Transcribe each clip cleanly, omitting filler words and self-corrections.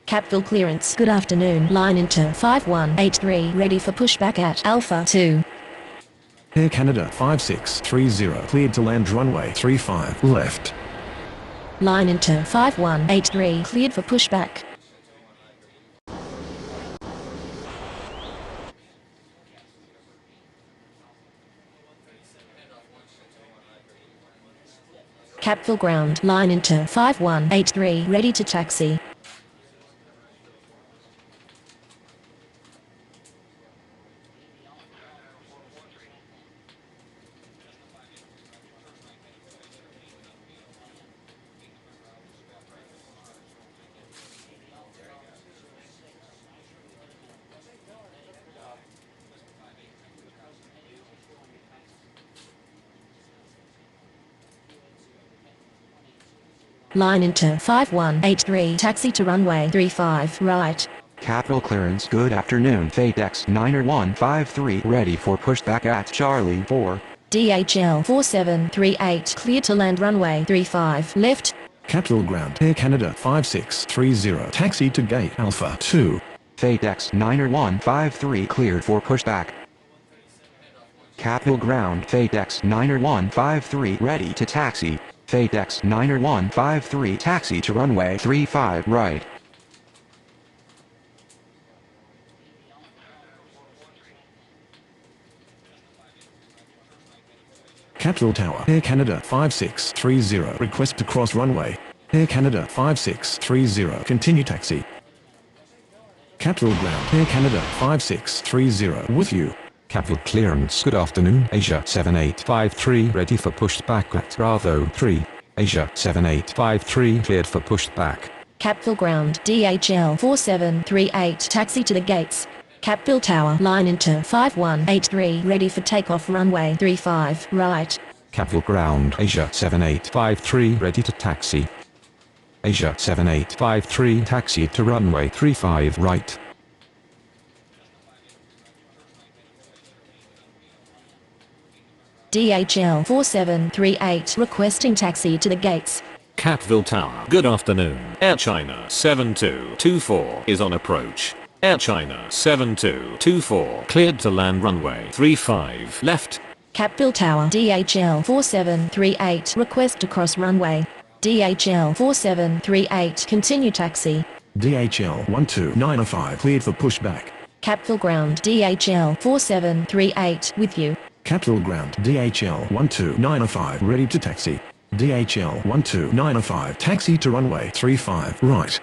Capville clearance. Good afternoon. Line into 5183. Ready for pushback at Alpha 2. Air Canada 5630 cleared to land runway 35 left. Line into 5183. Cleared for pushback. Capville ground. Line into 5183. Ready to taxi. Line into 5183. Taxi to runway 35 right. Capville clearance. Good afternoon. FadeX 90153 ready for pushback at Charlie 4. DHL 4738. Clear to land runway 35 left. Capville ground. Air Canada 5630 taxi to gate Alpha 2. FadeX 90153 cleared for pushback. Capville ground. FadeX 90153 ready to taxi. FadeX 90153 taxi to runway 35 right. Capville Tower. Air Canada 5630 request to cross runway. Air Canada 5630 continue taxi. Capville ground. Air Canada 5630 with you. Capville clearance. Good afternoon. Asia 7853 ready for pushback at Bravo 3. Asia 7853 cleared for pushback. Capville ground. DHL 4738. Taxi to the gates. Capville Tower. Line into 5183. Ready for takeoff runway 35 right. Capville ground. Asia 7853 ready to taxi. Asia 7853 taxi to runway 35 right. DHL 4738 requesting taxi to the gates. Capville Tower. Good afternoon. Air China 7224 is on approach. Air China 7224 cleared to land runway 35 left. Capville Tower. DHL 4738 request to cross runway. DHL 4738 continue taxi. DHL 1295 cleared for pushback. Capville ground. DHL 4738 with you. Capville ground. DHL 1295 ready to taxi. DHL 1295 taxi to runway 35 right.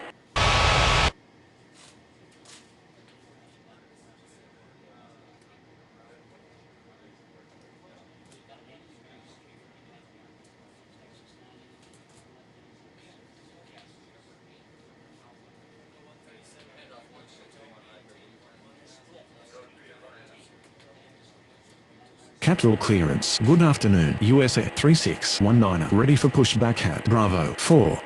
Capville clearance. Good afternoon. USA 3619 ready for pushback at Bravo 4.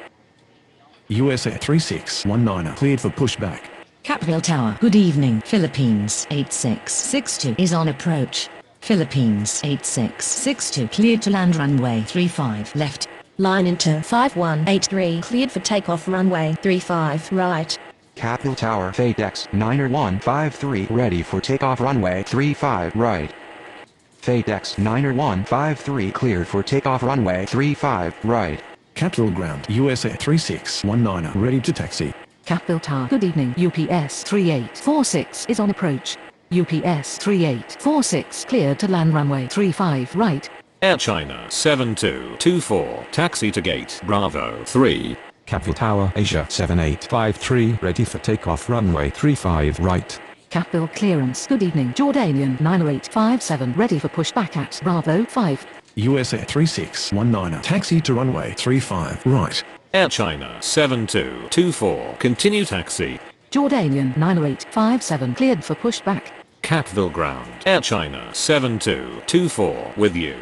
USA 3619 cleared for pushback. Capville Tower. Good evening. Philippines 8662 is on approach. Philippines 8662 cleared to land runway 35 left. Line into 5183 cleared for takeoff runway 35 right. Capville Tower. FadeX 90153 ready for takeoff runway 35 right. FadeX 90153 cleared for takeoff runway 35 right. Capville ground. USA 3619 ready to taxi. Capville Tower. Good evening. UPS 3846 is on approach. UPS 3846 cleared to land runway 35 right. Air China 7224 taxi to gate Bravo 3. Capville Tower. Asia 7853 ready for takeoff runway 35 right. Capville clearance. Good evening. Jordanian 9857 ready for pushback at Bravo 5. USA 3619 taxi to runway 35 right. Air China 7224 continue taxi. Jordanian 9857 cleared for pushback. Capville ground. Air China 7224 with you.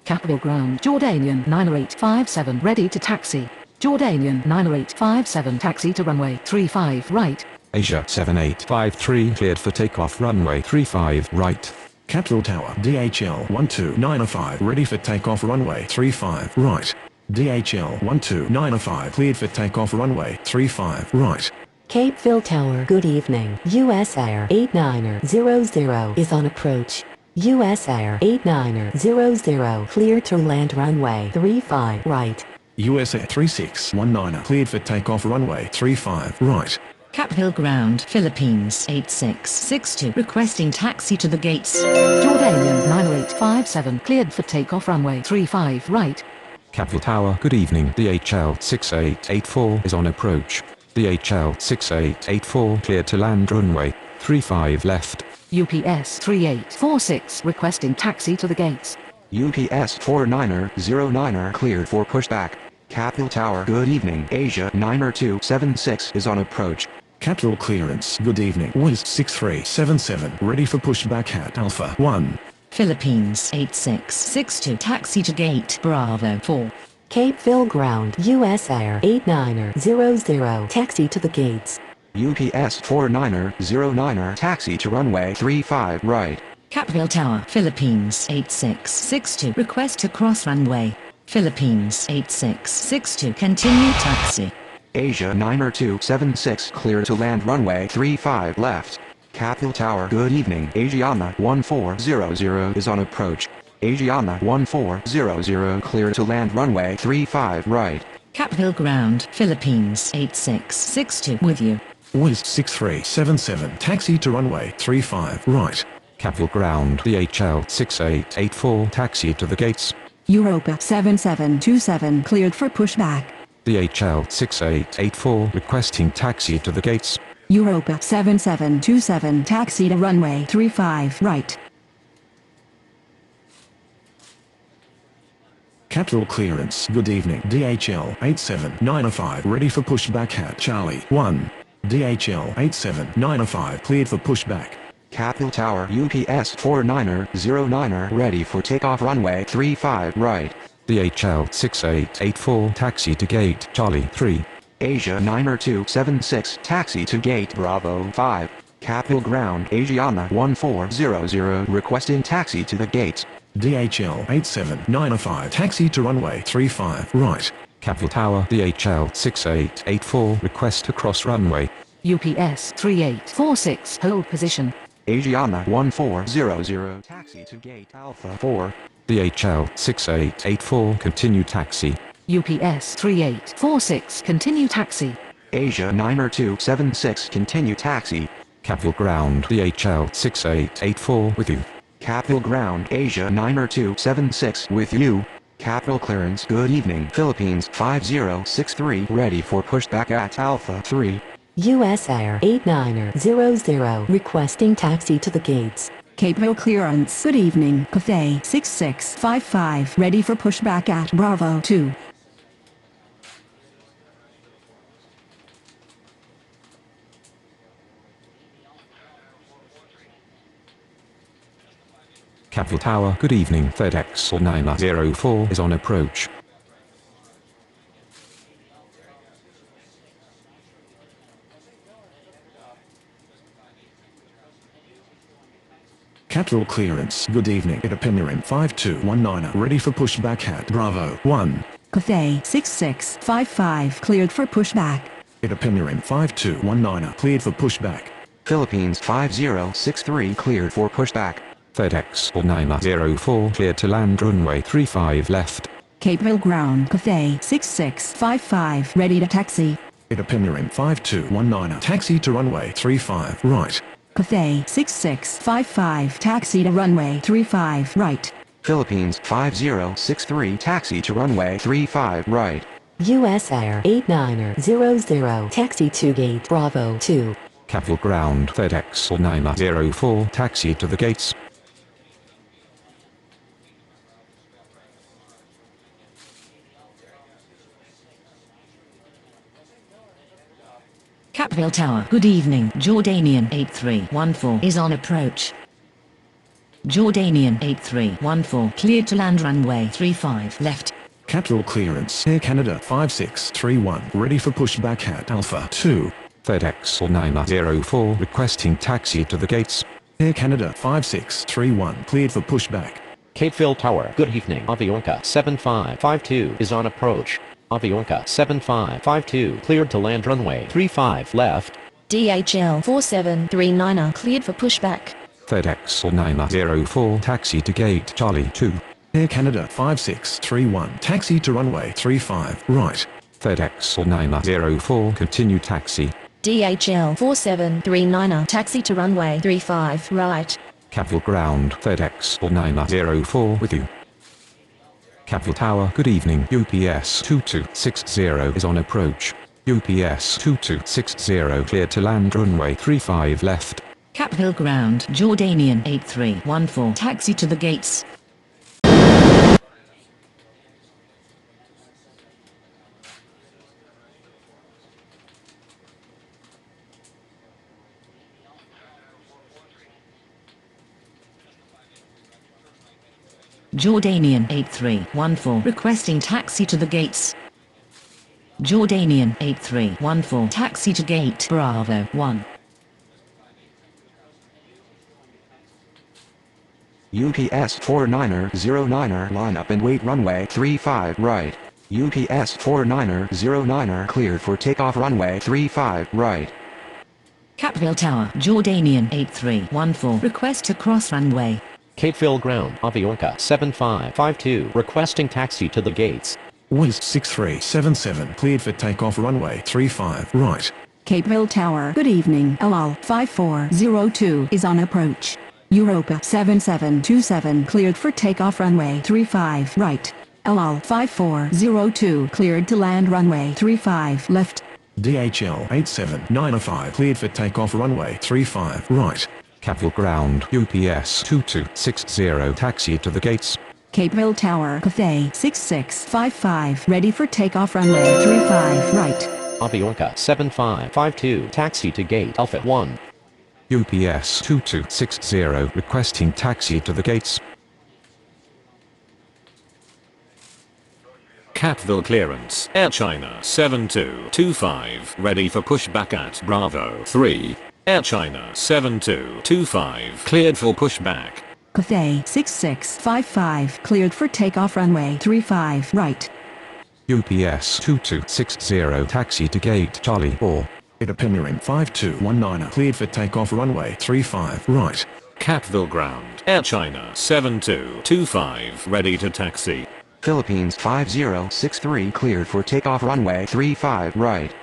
Capville ground. Jordanian 9857 ready to taxi. Jordanian 9857 taxi to runway 35 right. Asia 7853 cleared for takeoff runway 35 right. Capville Tower. DHL 1295 ready for takeoff runway 35 right. DHL 1295 cleared for takeoff runway 35 right. Capeville Tower, good evening. US Air 8900 is on approach. US Air 8900 clear to land runway 35 right. US Air 3619 cleared for takeoff runway 35 right. Capeville Ground, Philippines 8662 requesting taxi to the gates. Jordanian 9857 cleared for takeoff runway 35 right. Capeville Tower, good evening. DHL 6884 is on approach. DHL 6884 cleared to land runway 35 left. UPS 3846 requesting taxi to the gates. UPS 4909 cleared for pushback. Capeville Tower, good evening. Asia 90276 is on approach. Capital clearance, good evening. Wiz 6377 ready for pushback at Alpha 1. Philippines 8662 taxi to gate Bravo 4. Capeville Ground, US Air 8900 taxi to the gates. UPS 4909 taxi to runway 35 right. Capeville Tower, Philippines 8662 request to cross runway. Philippines 8662 continue taxi. Asia 90276 clear to land runway 35 left. Capeville Tower, good evening. Asiana 1400 is on approach. Asiana 1400 clear to land runway 35 right. Capeville Ground, Philippines 8662 with you. Wiz 6377 taxi to runway 35 right. Capeville Ground, DHL 6884 taxi to the gates. Europa 7727 cleared for pushback. DHL 6884 requesting taxi to the gates. Europa 7727 taxi to runway 35 right. Capital clearance, good evening. DHL 8795 ready for pushback at Charlie 1. DHL 8795 cleared for pushback. Capeville Tower, UPS 4909 ready for takeoff runway 35 right. DHL 6884 taxi to gate Charlie 3. Asia 90276 taxi to gate Bravo 5. Capeville Ground, Asiana 1400 requesting taxi to the gates. DHL 8795 taxi to runway 35 right. Capeville Tower, DHL 6884 request to cross runway. UPS 3846 hold position. Asiana 1400 taxi to gate Alpha 4. DHL 6884 continue taxi. UPS 3846 continue taxi. Asia 90276 continue taxi. Capeville Ground, DHL 6884 with you. Capeville Ground, Asia 90276 with you. Capeville clearance, good evening. Philippines 5063 ready for pushback at Alpha 3. US Air 8900 requesting taxi to the gates. Capeville clearance, good evening. Cathay 6655 ready for pushback at Bravo 2. Capeville Tower, good evening. FedEx 4904 is on approach. Capital clearance, good evening. Itapemirim 5219 ready for pushback at Bravo 1. Cathay 6655 cleared for pushback. Itapemirim 5219 cleared for pushback. Philippines 5063 cleared for pushback. FedEx 4904 cleared to land runway 35 left. Capeville Ground, Cathay 6655 ready to taxi. Itapemirim 5219 taxi to runway 35 right. Cathay 6655 taxi to runway 35 right. Philippines 5063 taxi to runway 35 right. US Air 8900 taxi to gate Bravo 2. Capeville Ground, FedEx 4904 taxi to the gates. Capeville Tower, good evening. Jordanian 8314 is on approach. Jordanian 8314 cleared to land runway 35 left. Capital clearance, Air Canada 5631 ready for pushback at Alpha 2. FedEx 4904 requesting taxi to the gates. Air Canada 5631 cleared for pushback. Capeville Tower, good evening. Avianca 7552 is on approach. Avianca 7552 cleared to land runway 35 left. DHL 4739er cleared for pushback. FedEx 904 taxi to gate Charlie 2. Air Canada 5631 taxi to runway 35 right. FedEx 904 continue taxi. DHL 4739er taxi to runway 35 right. Capital Ground FedEx 904 with you. Capital Tower good evening UPS 2260 is on approach. UPS 2260 cleared to land runway 35 left. Capital Ground Jordanian 8314 taxi to the gates. Jordanian 8314 requesting taxi to the gates. Jordanian 8314 taxi to gate Bravo 1. UPS 49er line up and wait runway 35 right. UPS 49er cleared for takeoff runway 35 right. Capeville Tower Jordanian 8314 request to cross runway. Capeville Ground Avianca 7552 requesting taxi to the gates. West 6377 cleared for takeoff runway 35 right. Capeville Tower. Good evening. El Al 5402 is on approach. Europa 7727 cleared for takeoff runway 35 right. El Al 5402 cleared to land runway 35 left. DHL 8795 cleared for takeoff runway 35 right. Capital Ground UPS 2260 taxi to the gates. Capeville Tower. Cathay 6655 ready for takeoff runway 35 right. Avianca 7552 taxi to gate Alpha 1. UPS 2260 requesting taxi to the gates. Capville clearance. Air China 7225 ready for pushback at Bravo 3. Air China 7225 cleared for pushback. Cathay 6655 cleared for takeoff runway 35 right. UPS 2260 taxi to gate Charlie 4. Itapemirim 5219 cleared for takeoff runway 35 right. Capville ground. Air China 7225 ready to taxi. Philippines 5063 cleared for takeoff runway 35 right.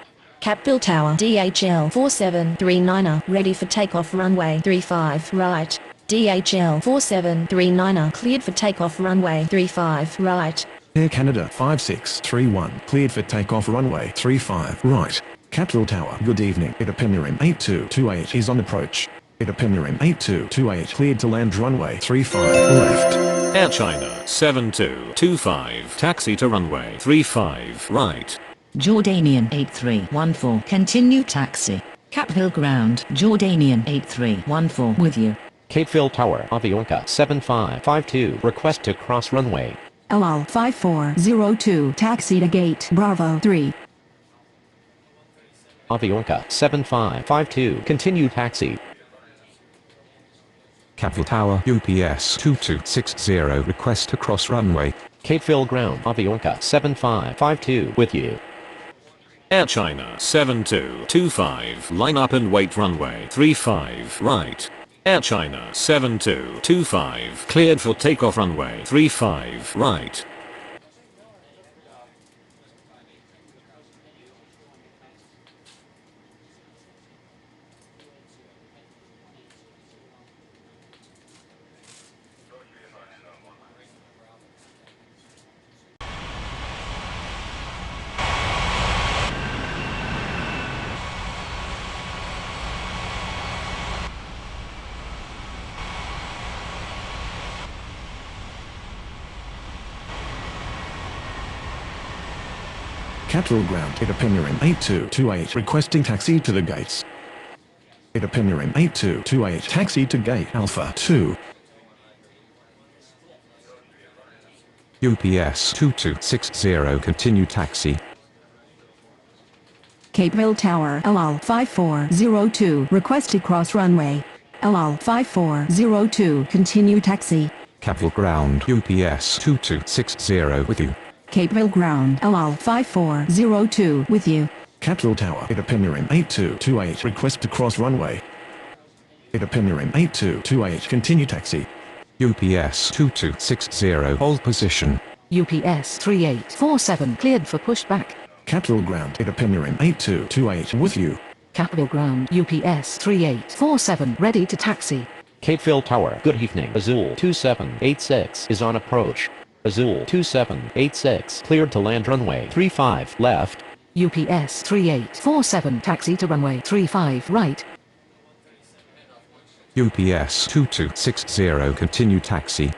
Capville Tower DHL 4739er ready for takeoff runway 35 right. DHL 4739er cleared for takeoff runway 35 right. Air Canada 5631 cleared for takeoff runway 35 right. Capitol Tower, good evening. Itapemirim 8228 is on approach. Itapemirim 8228 cleared to land runway 35 left. Air China 7225 taxi to runway 35 right. Jordanian 8314 continue taxi. Capeville Ground Jordanian 8314 with you. Capeville Tower Avianca 7552 request to cross runway. El Al 5402 taxi to gate Bravo 3. Avianca 7552 continue taxi. Capitol Tower UPS 2260 request to cross runway. Capeville Ground Avianca 7552 with you. Air China 7225 line up and wait runway 35 right. Air China 7225 cleared for takeoff runway 35 right. Capitol Ground, Itapemirim 8228 requesting taxi to the gates. Itapemirim 8228 taxi to gate Alpha 2. UPS 2260 continue taxi. Capeville Tower El Al 5402 requested cross runway. El Al 5402 continue taxi. Capitol Ground UPS 2260 with you. Capeville Ground, LL 5402 with you. Capitol Tower, Itapenyarim 8228, request to cross runway. Itapenyarim 8228, continue taxi. UPS 2260 hold position. UPS 3847 cleared for pushback. Capitol Ground, Itapenyarim 8228, with you. Capitol Ground UPS 3847 ready to taxi. Capeville Tower, good evening. Azul 2786 is on approach. Azul 2786 cleared to land runway 35 left. UPS 3847 taxi to runway 35 right. UPS 2260 continue taxi.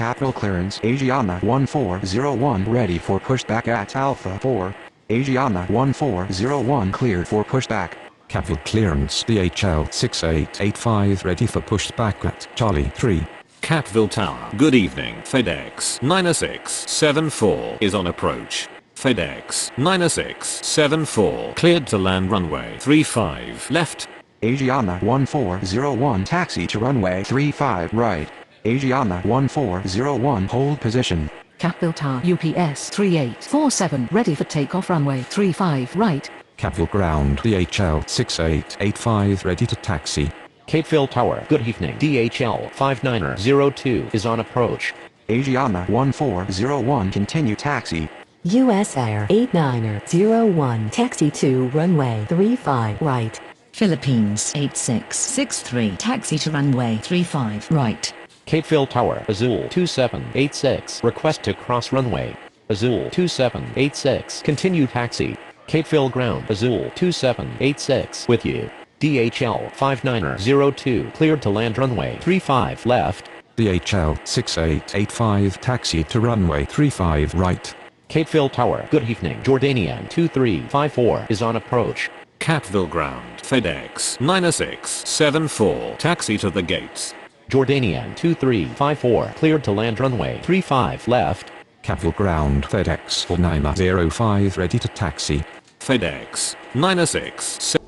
Capital clearance Asiana 1401 ready for pushback at Alpha 4. Asiana 1401 cleared for pushback. Capital clearance DHL 6885 ready for pushback at Charlie 3. Capville Tower, good evening. FedEx 9674 is on approach. FedEx 9674 cleared to land runway 35 left. Asiana 1401 taxi to runway 35 right. Asiana 1401 hold position. Capville Tower UPS 3847 ready for takeoff runway 35 right. Capitol Ground DHL 6885 ready to taxi. Capeville Tower, good evening. DHL 5902 is on approach. Asiana 1401 continue taxi. US Air 8901 taxi to runway 35 right. Philippines 8663 taxi to runway 35 right. Capeville Tower, Azul 2786 request to cross runway. Azul 2786 continue taxi. Capeville Ground, Azul 2786 with you. DHL 5902 cleared to land runway 35 left. DHL 6885 taxi to runway 35 right. Capeville Tower, good evening. Jordanian 2354 is on approach. Capville Ground, FedEx 9674 taxi to the gates. Jordanian 2354 cleared to land runway 35 left. Capitol Ground FedEx 4905 ready to taxi. FedEx 967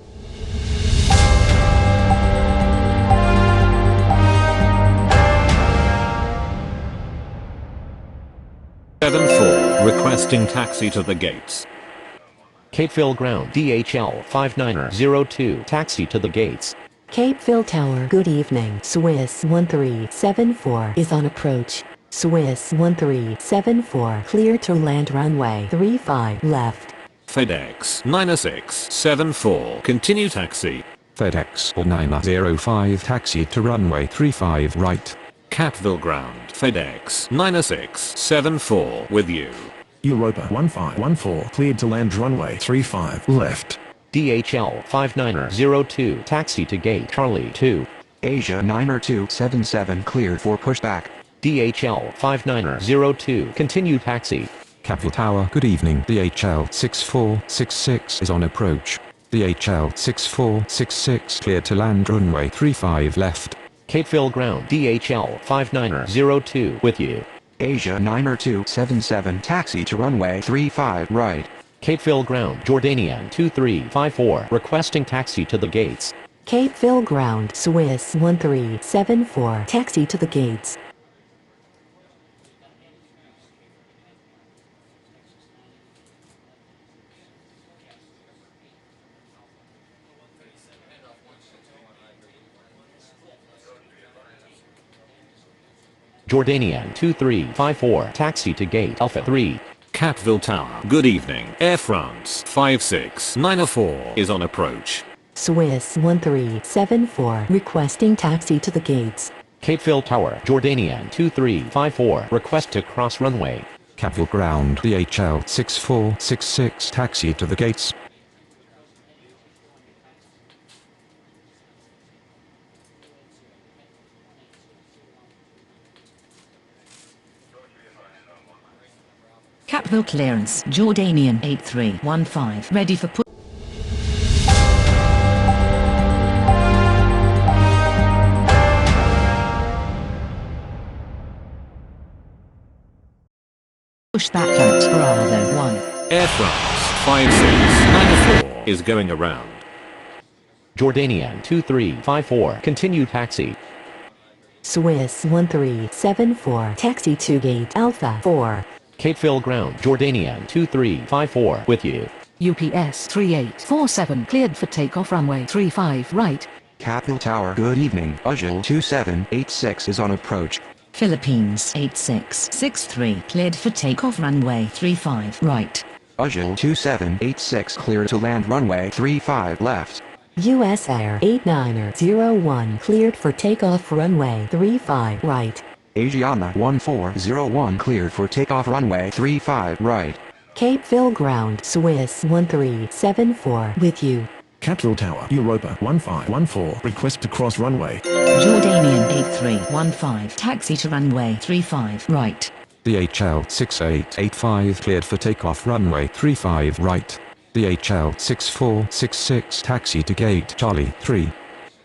requesting taxi to the gates. Capeville Ground DHL 5902 taxi to the gates. Capeville Tower, good evening. Swiss 1374 is on approach. Swiss 1374 clear to land runway 35 left. FedEx 9674 continue taxi. FedEx 4905 taxi to runway 35 right. Capville Ground, FedEx 9674 with you. Europa 1514 cleared to land runway 35 left. DHL 5902 taxi to gate Charlie 2. Asia 90277 cleared for pushback. DHL 5902 continue taxi. Capitol Tower, good evening. DHL 6466 is on approach. DHL 6466 cleared to land runway 35 left. Capeville Ground DHL 5902 with you. Asia 90277 taxi to runway 35 right. Capeville Ground Jordanian 2354 requesting taxi to the gates. Capeville Ground Swiss 1374 taxi to the gates. Jordanian 2354 taxi to gate Alpha 3. Capville Tower, good evening. Air France 5694 is on approach. Swiss 1374 requesting taxi to the gates. Capeville Tower Jordanian 2354 request to cross runway. Capitol Ground DHL 6466 taxi to the gates. Capville clearance Jordanian 8315 ready for push. pushback at Bravo 1. Air France 5694 is going around. Jordanian 2354, continue taxi. Swiss 1374, taxi to gate Alpha 4. Cape Phil ground, Jordanian 2354, with you. UPS 3847 cleared for takeoff runway 35 right. Capital Tower, good evening. Ujul 2786 is on approach. Philippines 8663 cleared for takeoff runway 35 right. Ujul 2786 clear to land runway 35 left. US Air 8901 cleared for takeoff runway 35 right. Asiana 1401 cleared for takeoff runway 35 right. Cape Phil ground Swiss 1374 with you. Capital Tower, Europa 1514, request to cross runway. Jordanian 8315 taxi to runway 35 right. DHL 6885 cleared for takeoff runway 35 right. DHL 6466 taxi to gate Charlie 3.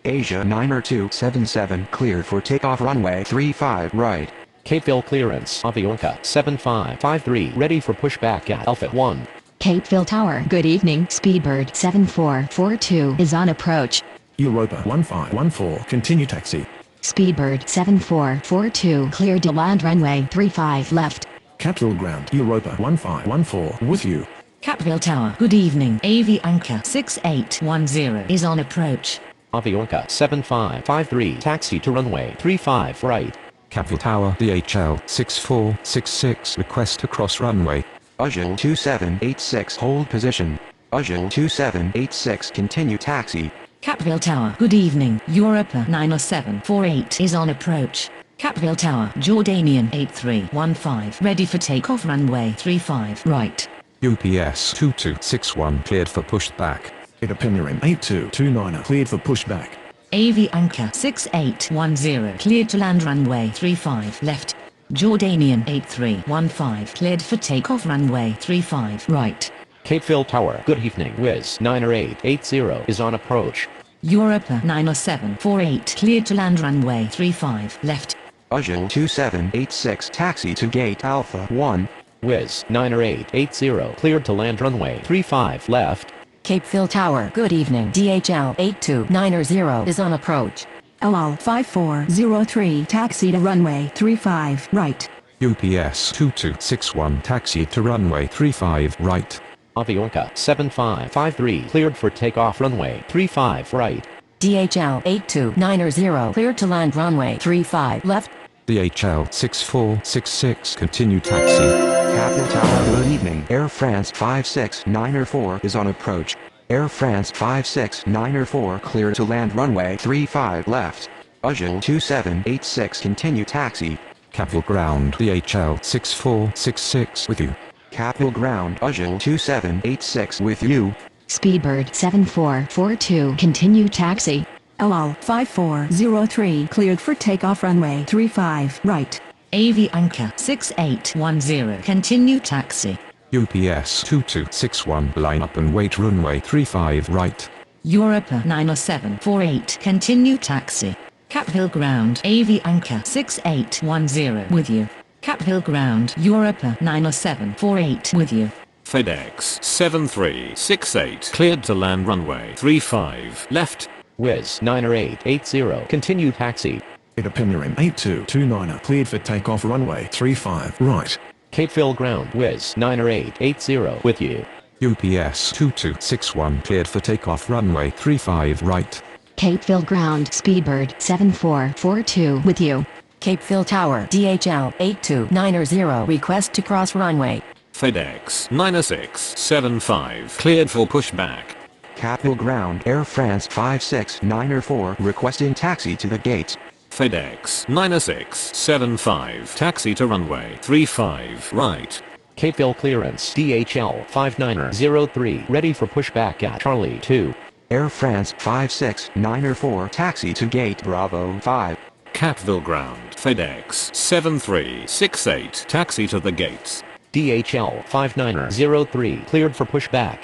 Asia 90277 cleared for takeoff runway 35 right. Cape Phil clearance, Avianca 7553, ready for pushback at Alpha 1. Cape Phil Tower, good evening. Speedbird 7442 is on approach. Europa 1514, continue taxi. Speedbird 7442 cleared to land runway 35 left. Capital Ground, Europa 1514, with you. Capville Tower, good evening. Avianca 6810 is on approach. Avianca 7553, taxi to runway 35 right. Capital Tower, DHL 6466 request to cross runway. Ujul 2786 hold position. Ujul 2786 continue taxi. Capville Tower, good evening. Europa 90748 is on approach. Capville Tower, Jordanian 8315 ready for takeoff runway 35 right. UPS 2261 cleared for pushback. Itapemirim 8229 cleared for pushback. Avianca 6810 cleared to land runway 35 left. Jordanian 8315 cleared for takeoff runway 35 right. Cape Phil Tower, good evening. Wiz 90880 is on approach. Europa 90748 cleared to land runway 35 left. Ujul 2786 taxi to gate Alpha 1. Wiz 90880 cleared to land runway 35 left. Cape Phil Tower, good evening. DHL 8290 is on approach. El Al 5403 taxi to runway 35 right. UPS 2261 taxi to runway 35 right. Avianca 7553 cleared for takeoff runway 35 right. DHL 8290 cleared to land runway 35 left. DHL 6466 continue taxi. Capital Tower, good evening. Air France 5694 is on approach. Air France 5694 clear to land runway 35 left. Ujul 2786 continue taxi. Capital Ground, DHL 6466 with you. Capital Ground, Ujul 2786 with you. Speedbird 7442 continue taxi. El Al 5403 cleared for takeoff runway 35 right. Avianca 6810 continue taxi. UPS 2261 line up and wait runway 35 right. Europa 90748 continue taxi. Capville Ground, Avianca 6810 with you. Capville Ground, Europa 90748 with you. FedEx 7368 cleared to land runway 35 left. Wiz 90880 continue taxi. Itapemirim 8229 cleared for takeoff runway 35 right. Cape Phil ground, Wiz 90880 with you. UPS 2261 cleared for takeoff runway 35 right. Cape Phil ground, Speedbird 7442 with you. Cape Phil Tower, DHL 8290 request to cross runway. FedEx 9675 cleared for pushback. Capital Ground, Air France 5694 requesting taxi to the gates. FedEx 9675 taxi to runway 35 right. Cape Phil clearance, DHL 5903 ready for pushback at Charlie 2. Air France 5694 taxi to gate Bravo 5. Catville ground, FedEx 7368 taxi to the gates. DHL 5903 cleared for pushback.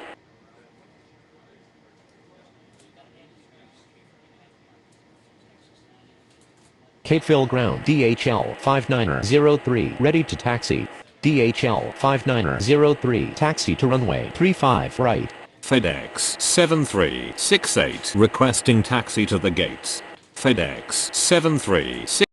Cape Phil ground, DHL 5903 ready to taxi. DHL 5903 taxi to runway 35 right. FedEx 7368 requesting taxi to the gates. FedEx 7368